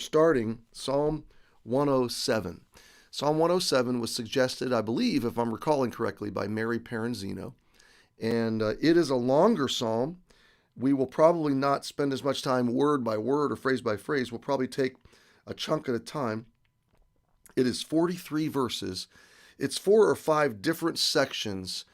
Starting Psalm 107. Psalm 107 was suggested, I believe, if I'm recalling correctly, by Mary Paranzino. And it is a longer psalm. We will probably not spend as much time word by word or phrase by phrase. We'll probably take a chunk at a time. It is 43 verses. It's 4 or 5 different sections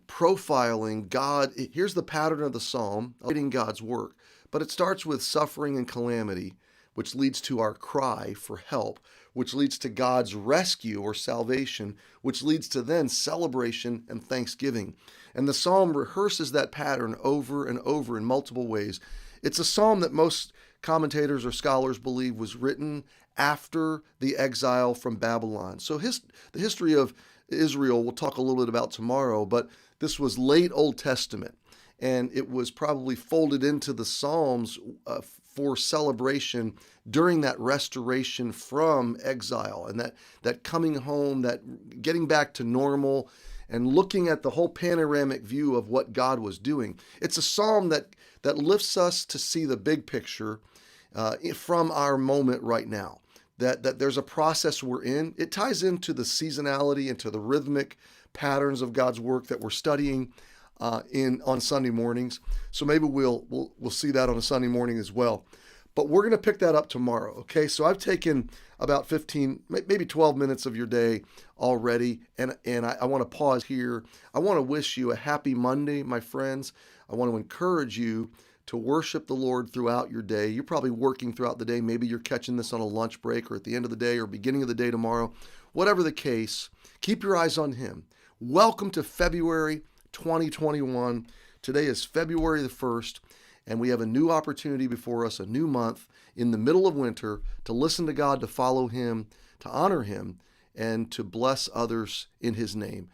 profiling God. Here's the pattern of the psalm, reading God's work. But it starts with suffering and calamity, which leads to our cry for help, which leads to God's rescue or salvation, which leads to then celebration and thanksgiving. And the psalm rehearses that pattern over and over in multiple ways. It's a psalm that most commentators or scholars believe was written after the exile from Babylon. So the history of Israel we'll talk a little bit about tomorrow, but this was late Old Testament, and it was probably folded into the Psalms for celebration during that restoration from exile and that coming home, that getting back to normal, and looking at the whole panoramic view of what God was doing. It's a psalm that lifts us to see the big picture from our moment right now. That there's a process we're in. It ties into the seasonality, into the rhythmic patterns of God's work that we're studying on Sunday mornings. So maybe we'll see that on a Sunday morning as well. But we're going to pick that up tomorrow, okay? So I've taken about 15, maybe 12 minutes of your day already, and I want to pause here. I want to wish you a happy Monday, my friends. I want to encourage you to worship the Lord throughout your day. You're probably working throughout the day. Maybe you're catching this on a lunch break or at the end of the day or beginning of the day tomorrow. Whatever the case, keep your eyes on Him. Welcome to February 2021. Today is February the 1st, and we have a new opportunity before us, a new month in the middle of winter to listen to God, to follow Him, to honor Him, and to bless others in His name.